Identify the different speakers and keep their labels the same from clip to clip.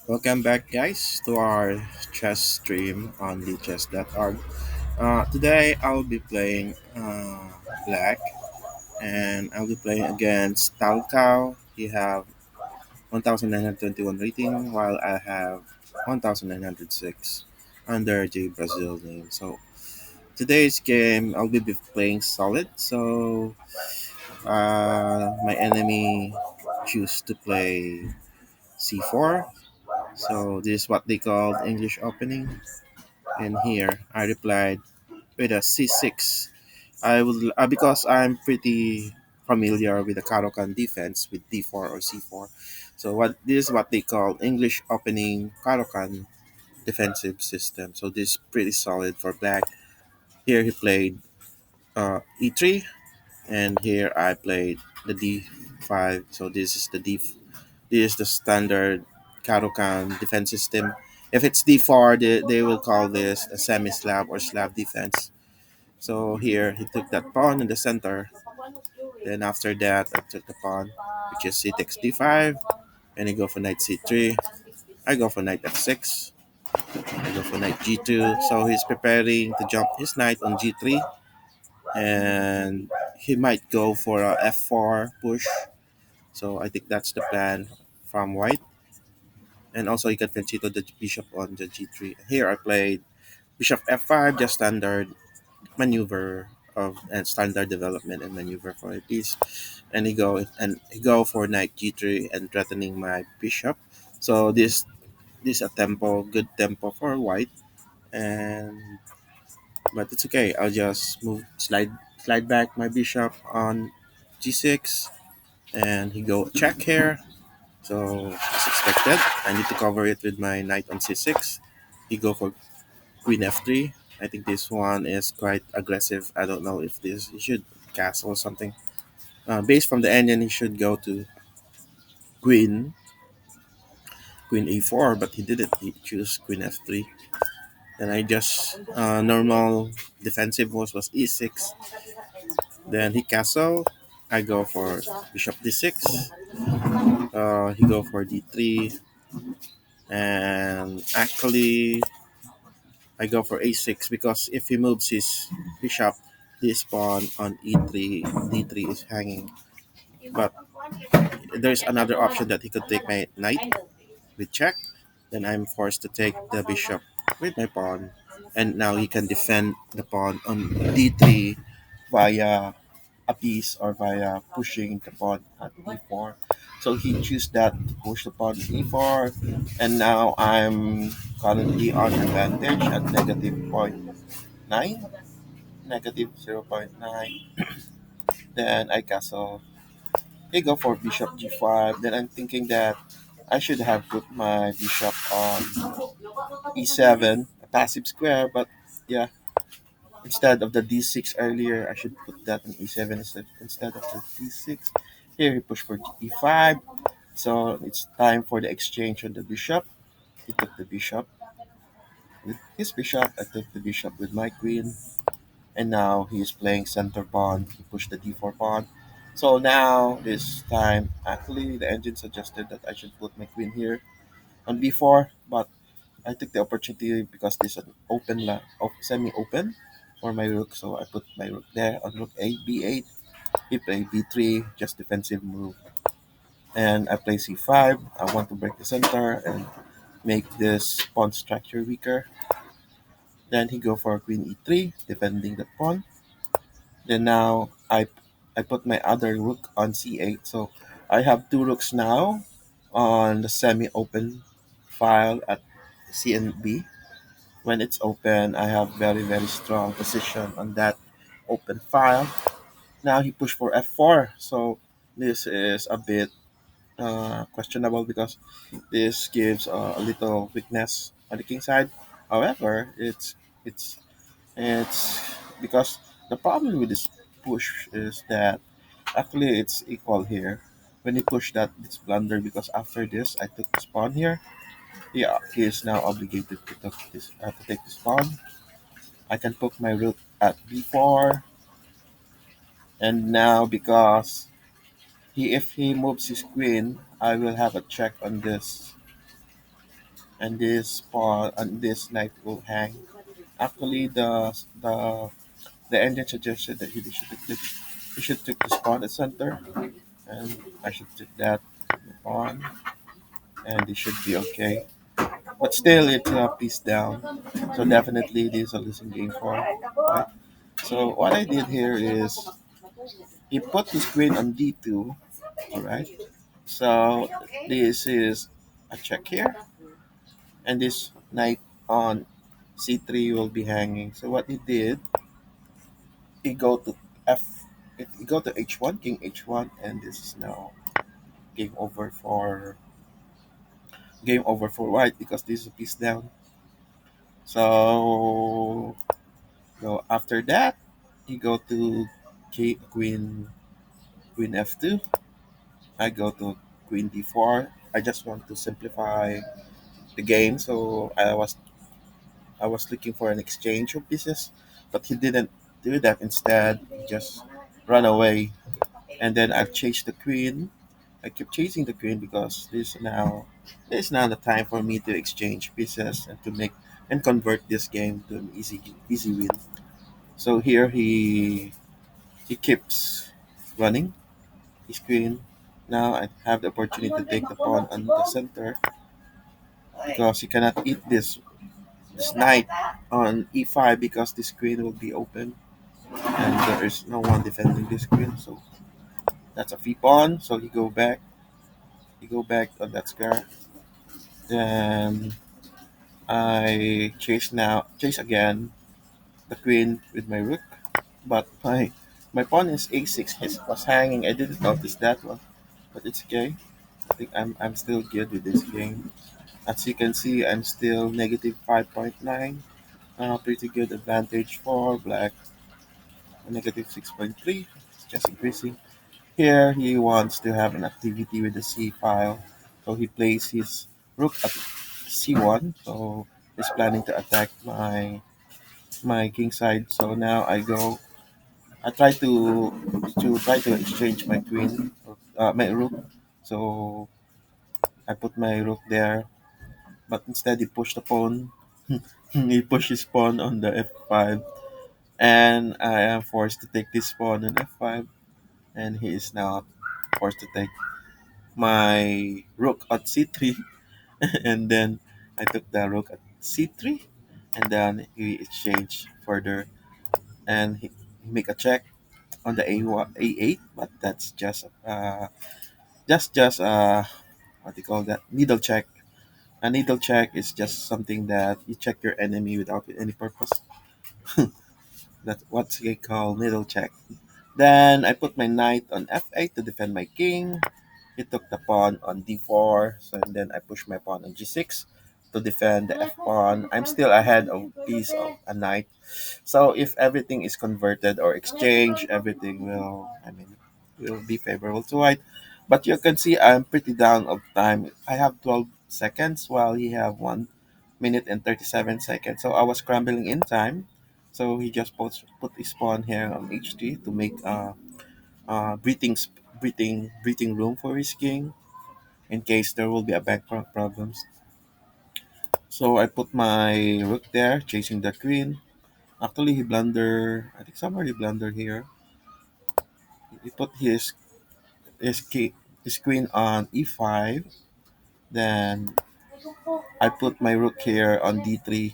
Speaker 1: Welcome back, guys, to our chess stream on lichess.org. Today, I'll be playing Black, and I'll be playing against Talcao. He have 1,921 rating, while I have 1,906 under the Brazil name. So, today's game, I'll be playing solid. So, my enemy choose to play c4. So, this is what they call English opening. And here I replied with a C6. I would because I'm pretty familiar with the Caro-Kann defense with D4 or C4. So what this is what they call English opening Caro-Kann defensive system. So this is pretty solid for black. Here he played E3, and here I played the D5. So this is the standard Caro-Kann defense system. If it's D4, they will call this a semi-slab or slab defense. So here he took that pawn in the center. Then after that, I took the pawn, which is c takes d5, and he go for knight c3. I go for knight f6. I go for knight g2. So he's preparing to jump his knight on g3, and he might go for a f4 push. So I think that's the plan from white. And also he can fencito the bishop on the g3. Here I played bishop f5, just standard maneuver of and standard development and maneuver for a piece, and he go for knight g3 and threatening my bishop. So this a tempo, good tempo for white, and but it's okay. I'll just slide back my bishop on g6, and he go check here. So as expected, I need to cover it with my knight on c6. He go for queen f3. I think this one is quite aggressive. I don't know if this he should castle or something. Based from the engine, he should go to queen queen a4, but he didn't. He chose queen f3. Then I just normal defensive was e6. Then he castle. I go for bishop d6. He go for d3, and actually I go for a6 because if he moves his bishop, this pawn on e3, d3 is hanging. But there's another option that he could take my knight with check. Then I'm forced to take the bishop with my pawn, and now he can defend the pawn on d3 via a piece or via pushing the pawn at e4. So he choose that to push the pawn to e4, and now I'm currently on advantage at negative point 0.9, negative 0.9. Then I castle. They go for bishop g5. Then I'm thinking that I should have put my bishop on e7, a passive square, but yeah, instead of the d6 earlier, I should put that on e7 instead of the d6. Here he pushed for e5, so it's time for the exchange on the bishop. He took the bishop with his bishop, I took the bishop with my queen, and now he is playing center pawn. He pushed the d4 pawn. So now this time, actually, the engine suggested that I should put my queen here on b4, but I took the opportunity because this is an semi-open for my rook, so I put my rook there on rook a b8. He played b3, just defensive move, and I play c5. I want to break the center and make this pawn structure weaker. Then he go for queen e3, defending the pawn. Then now I put my other rook on c8. So I have two rooks now on the semi-open file at C and B. When it's open, I have very strong position on that open file. Now he pushed for f4. So this is a bit questionable because this gives a little weakness on the king side. However, it's it's because the problem with this push is that actually it's equal here. When he pushed that, it's blunder because after this, I took this pawn here. Yeah, he is now obligated to take this pawn. I can put my rook at b4, and now because if he moves his queen, I will have a check on this and this pawn and this knight will hang. Actually, the engine suggested that he should take this pawn at center, and I should take that pawn, and it should be okay. But still, it's a piece down, so definitely it is a losing game for. Right? So what I did here is he put his queen on d2. All right. So this is a check here, and this knight on c3 will be hanging. So what he did, he go to f, he go to h1, king h1, and this is now game over for white because this is a piece down. So after that, you go to queen f2. I go to queen d4. I just want to simplify the game, so I was looking for an exchange of pieces, but he didn't do that. Instead, he just run away, and then I chased the queen. I keep chasing the queen because this is now the time for me to exchange pieces and to make and convert this game to an easy win. So here he keeps running his queen. Now I have the opportunity to take the pawn on the center because he cannot eat this knight on e5 because this queen will be open and there is no one defending this queen. So that's a free pawn. So he go back on that square. Then I chase again the queen with my rook, but my pawn is a6 was hanging. I didn't notice that one, but it's okay. I think I'm still good with this game. As you can see, I'm still negative 5.9. Pretty good advantage for black. Negative 6.3. It's just increasing. Here he wants to have an activity with the c file, so he plays his rook at c1. So he's planning to attack my king side. So now I go. I try to exchange my queen, my rook. So I put my rook there, but instead he pushed the pawn. He pushed his pawn on the f5, and I am forced to take this pawn on f5, and he is now forced to take my rook at c3, and then I took the rook at c3, and then he exchanged further, and he make a check on the a8, but that's just what do you call that, needle check. A needle check is just something that you check your enemy without any purpose. That's what they call needle check. Then I put my knight on f8 to defend my king. He took the pawn on d4, so and then I push my pawn on g6 to defend the f pawn. I'm still ahead of piece of a knight. So if everything is converted or exchanged, everything will be favorable to white. But you can see I'm pretty down of time. I have 12 seconds while he have 1 minute and 37 seconds. So I was scrambling in time. So he just put his pawn here on h3 to make breathing room for his king in case there will be a back problems. So I put my rook there, chasing the queen. Actually, he blunder. I think somewhere he blunder here. He put his queen on e5. Then I put my rook here on d3,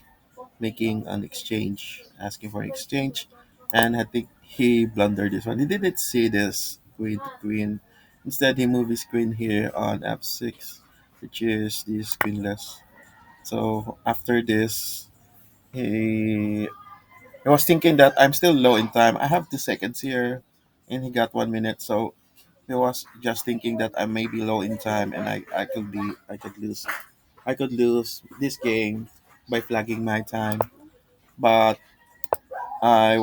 Speaker 1: making an exchange, asking for an exchange. And I think he blundered this one. He didn't see this queen to queen. Instead, he moved his queen here on f6, which is this queenless. So after this, he I was thinking that I'm still low in time. I have 2 seconds here, and he got 1 minute. So he was just thinking that I may be low in time, and I could lose this game by flagging my time. But I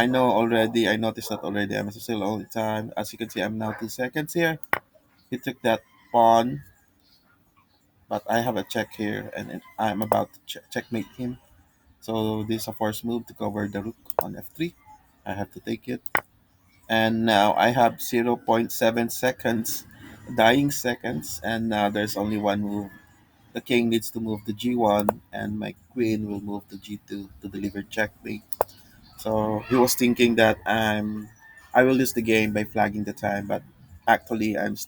Speaker 1: know already. I noticed that already. I'm still low in time. As you can see, I'm now 2 seconds here. He took that pawn, but I have a check here, and I'm about to checkmate him. So this is a force move to cover the rook on f3. I have to take it. And now I have zero point 0.7 seconds, dying seconds, and now there's only one move. the king needs to move to g1, and my queen will move to g2 to deliver checkmate. So he was thinking that I will lose the game by flagging the time, but actually it's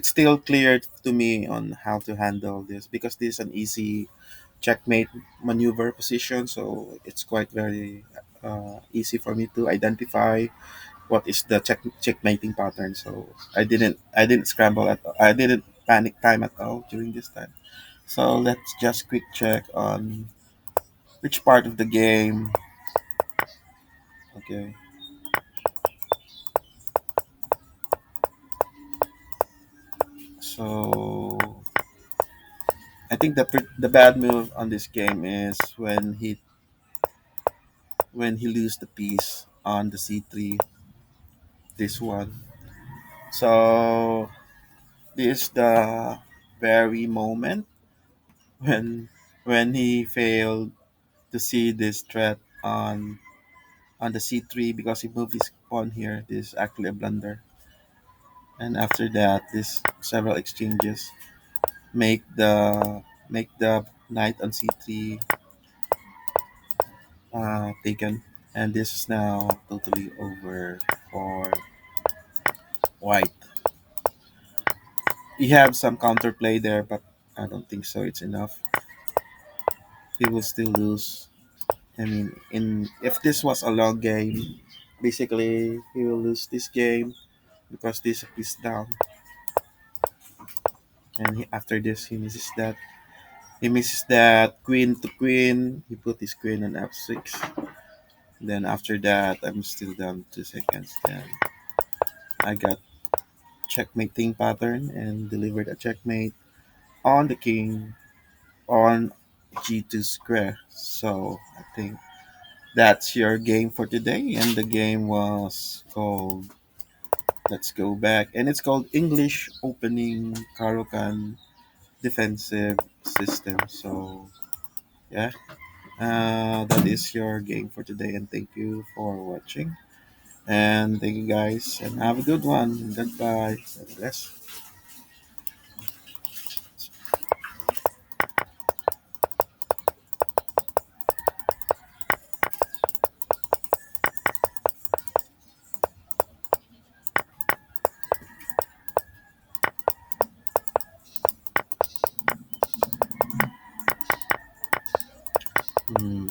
Speaker 1: still clear to me on how to handle this because this is an easy checkmate maneuver position. So it's quite very easy for me to identify what is the checkmating pattern. So I didn't scramble at all. I didn't panic time at all during this time. So let's just quick check on which part of the game. Okay, so I think the bad move on this game is when he lose the piece on the c3, this one. So this is the very moment when he failed to see this threat on the c3 because he moved his pawn here. This is actually a blunder. And after that, this several exchanges make the knight on c3 taken, and this is now totally over for white. He have some counterplay there, but I don't think so. It's enough. He will still lose. I mean, in if this was a long game, basically he will lose this game because this is down, and after this he misses that. He misses that queen to queen. He put his queen on f6. Then after that, I'm still down 2 seconds. Then I got checkmating pattern and delivered a checkmate on the king on g2 square. So I think that's your game for today. And the game was called Let's Go Back. And it's called English Opening Caro-Kann Defensive System. So yeah, that is your game for today. And thank you for watching. And thank you guys. And have a good one. Goodbye. God bless. Hmm.